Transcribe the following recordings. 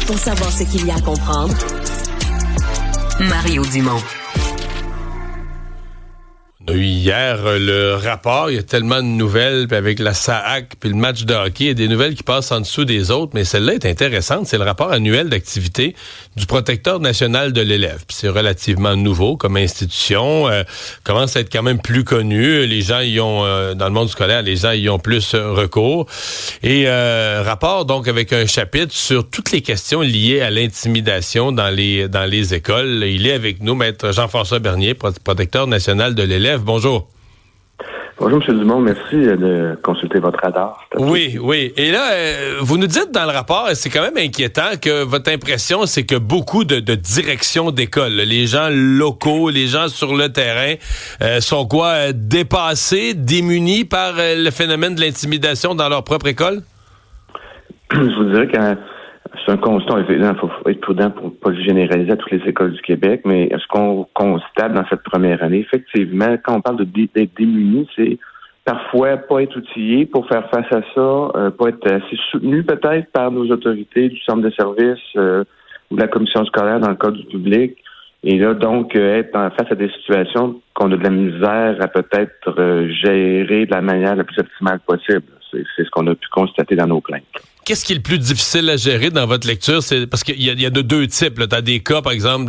Pour savoir ce qu'il y a à comprendre, Mario Dumont. On a eu hier le rapport, il y a tellement de nouvelles, puis avec la SAAC, puis le match de hockey, il y a des nouvelles qui passent en dessous des autres, mais celle-là est intéressante, c'est le rapport annuel d'activité du protecteur national de l'élève. Puis c'est relativement nouveau comme institution, commence à être quand même plus connu, les gens y ont, dans le monde scolaire, les gens y ont plus recours. Et rapport donc avec un chapitre sur toutes les questions liées à l'intimidation dans les écoles. Il est avec nous, maître Jean-François Bernier, protecteur national de l'élève. Bonjour. Bonjour, M. Dumont. Merci de consulter votre radar. Oui. Et là, vous nous dites dans le rapport, et c'est quand même inquiétant, que votre impression, c'est que beaucoup de directions d'école, les gens locaux, les gens sur le terrain, sont dépassés, démunis par le phénomène de l'intimidation dans leur propre école? Je vous dirais que c'est un constat. Il faut être prudent pour ne pas le généraliser à toutes les écoles du Québec, mais ce qu'on constate dans cette première année, effectivement, quand on parle d'être démuni, c'est parfois pas être outillé pour faire face à ça, pas être assez soutenu peut-être par nos autorités du centre de service ou de la commission scolaire dans le cadre du public. Et là, donc, être face à des situations qu'on a de la misère à peut-être gérer de la manière la plus optimale possible. C'est ce qu'on a pu constater dans nos plaintes. Qu'est-ce qui est le plus difficile à gérer dans votre lecture? C'est parce qu'il y a de deux types. Tu as des cas, par exemple,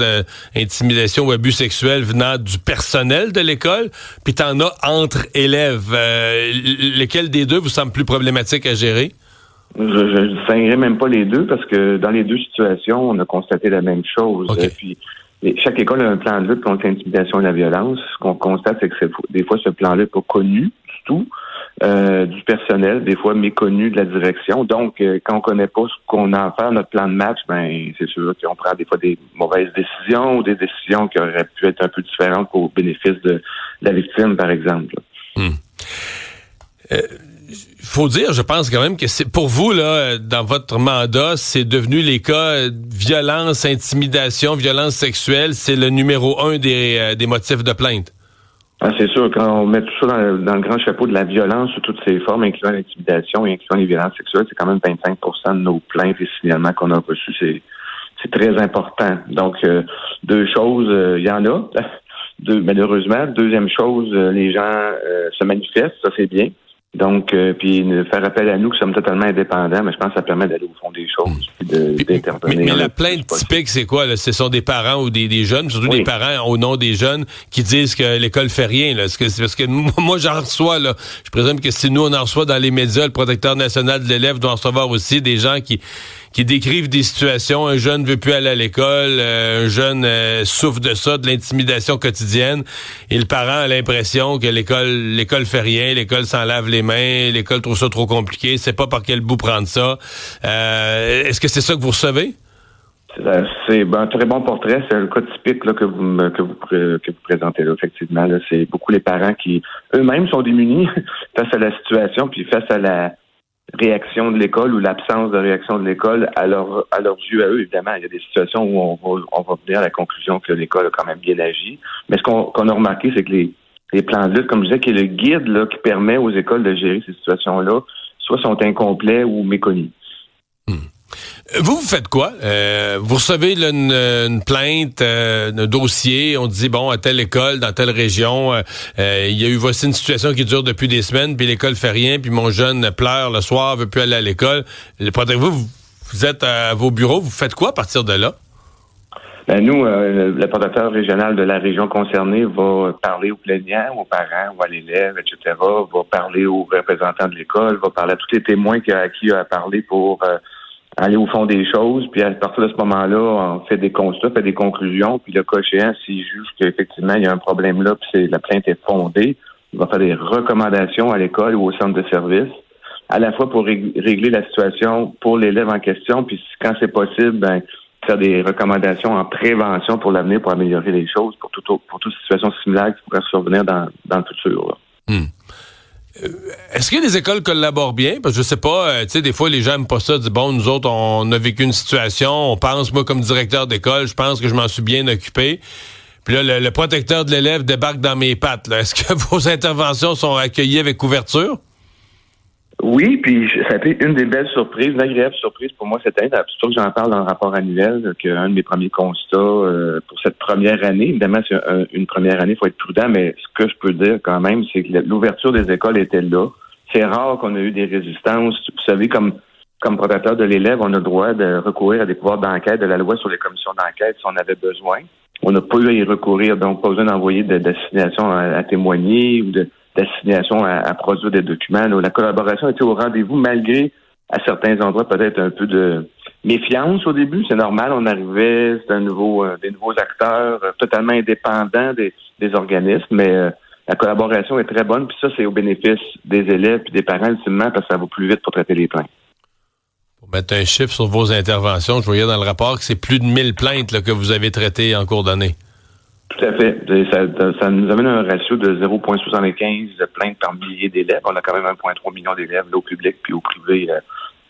d'intimidation ou abus sexuels venant du personnel de l'école, puis tu en as entre élèves. Lequel des deux vous semble plus problématique à gérer? Je ne distinguerai même pas les deux, parce que dans les deux situations, on a constaté la même chose. Okay. Puis chaque école a un plan de lutte contre l'intimidation et la violence. Ce qu'on constate, c'est que des fois, ce plan-là n'est pas connu du tout. Du personnel, des fois méconnu de la direction. Donc, quand on connaît pas ce qu'on a à faire, notre plan de match, ben c'est sûr qu'on prend des fois des mauvaises décisions ou des décisions qui auraient pu être un peu différentes au bénéfice de la victime, par exemple. Faut dire, je pense quand même que c'est pour vous, là, dans votre mandat, c'est devenu les cas violence, intimidation, violence sexuelle, c'est le numéro 1 des motifs de plainte. Ah, c'est sûr, quand on met tout ça dans le grand chapeau de la violence sous toutes ses formes, incluant l'intimidation et incluant les violences sexuelles, c'est quand même 25% de nos plaintes et signalements qu'on a reçus. C'est très important. Donc, deux choses, il y en a. Malheureusement. Deuxième chose, les gens se manifestent, ça c'est bien. Donc, puis faire appel à nous, qui sommes totalement indépendants, mais je pense que ça permet d'aller au fond des choses puis d'intervenir. Mais la plainte typique, c'est quoi? Là? Ce sont des parents ou des jeunes, surtout des parents au nom des jeunes, qui disent que l'école fait rien. Là. C'est parce que moi, j'en reçois, là. Je présume que si nous, on en reçoit dans les médias, le protecteur national de l'élève doit en recevoir aussi des gens qui décrivent des situations. Un jeune veut plus aller à l'école, un jeune souffre de ça, de l'intimidation quotidienne, et le parent a l'impression que l'école fait rien, l'école s'en lave les mains, l'école trouve ça trop compliqué, sait pas par quel bout prendre ça. Est-ce que c'est ça que vous recevez? C'est un très bon portrait. C'est le cas typique là, que vous présentez là. Effectivement, là, c'est beaucoup les parents qui eux-mêmes sont démunis face à la situation, puis face à la réaction de l'école ou l'absence de réaction de l'école à leurs yeux à eux. Évidemment, il y a des situations où on va venir à la conclusion que l'école a quand même bien agi. Mais ce qu'on a remarqué, c'est que les plans de lutte, comme je disais, qui est le guide là, qui permet aux écoles de gérer ces situations-là, soit sont incomplets ou méconnus. Vous faites quoi? Vous recevez là, une plainte, un dossier, on dit, bon, à telle école, dans telle région, il y a eu voici une situation qui dure depuis des semaines, puis l'école fait rien, puis mon jeune pleure le soir, veut plus aller à l'école. Vous êtes à vos bureaux, vous faites quoi à partir de là? Ben nous, le protecteur régional de la région concernée va parler aux plaignants, aux parents ou à l'élève, etc., va parler aux représentants de l'école, va parler à tous les témoins à qui il a parlé pour aller au fond des choses, puis à partir de ce moment-là, on fait des constats, fait des conclusions, puis le cas échéant, s'il juge qu'effectivement il y a un problème là, puis la plainte est fondée, il va faire des recommandations à l'école ou au centre de service, à la fois pour régler la situation pour l'élève en question, puis quand c'est possible, ben faire des recommandations en prévention pour l'avenir, pour améliorer les choses, pour toute situation similaire qui pourrait survenir dans le futur. Là. Est-ce que les écoles collaborent bien? Parce que je sais pas, tu sais, des fois, les gens n'aiment pas ça. Disent, bon, nous autres, on a vécu une situation, on pense, moi, comme directeur d'école, je pense que je m'en suis bien occupé. Puis là, le protecteur de l'élève débarque dans mes pattes. Là. Est-ce que vos interventions sont accueillies avec ouverture? Oui, puis ça a été une des belles surprises, une agréable surprise pour moi cette année. C'est pour ça que j'en parle dans le rapport annuel, qu'un de mes premiers constats pour cette première année, évidemment, c'est une première année, il faut être prudent, mais ce que je peux dire quand même, c'est que l'ouverture des écoles était là. C'est rare qu'on ait eu des résistances. Vous savez, comme protecteur de l'élève, on a le droit de recourir à des pouvoirs d'enquête de la loi sur les commissions d'enquête si on avait besoin. On n'a pas eu à y recourir, donc pas besoin d'envoyer d'assignation à témoigner ou d'assignation à produire des documents. Là, la collaboration était au rendez-vous malgré, à certains endroits, peut-être un peu de méfiance au début. C'est normal, on arrivait, c'était des nouveaux acteurs totalement indépendants des organismes, mais la collaboration est très bonne, puis ça, c'est au bénéfice des élèves et des parents, ultimement, parce que ça va plus vite pour traiter les plaintes. Pour mettre un chiffre sur vos interventions, je voyais dans le rapport que c'est plus de 1000 plaintes là, que vous avez traitées en cours d'année. Tout à fait. Ça nous amène à un ratio de 0,75 plaintes par millier d'élèves. On a quand même 1,3 million d'élèves là, au public puis au privé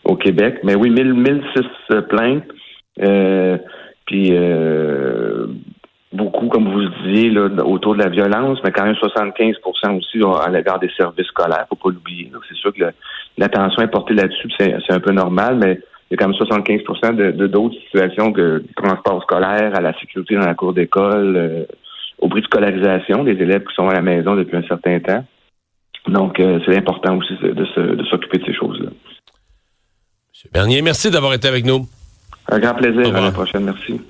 au Québec. Mais oui, 1006 plaintes. Puis beaucoup, comme vous le disiez, là, autour de la violence, mais quand même 75% aussi à l'égard des services scolaires. Faut pas l'oublier. Donc, c'est sûr que l'attention est portée là-dessus. C'est un peu normal, mais il y a quand même 75% de d'autres situations que du transport scolaire, à la sécurité dans la cour d'école, au prix de scolarisation des élèves qui sont à la maison depuis un certain temps. Donc, c'est important aussi de s'occuper de ces choses-là. M. Bernier, merci d'avoir été avec nous. Un grand plaisir. À la prochaine. Merci.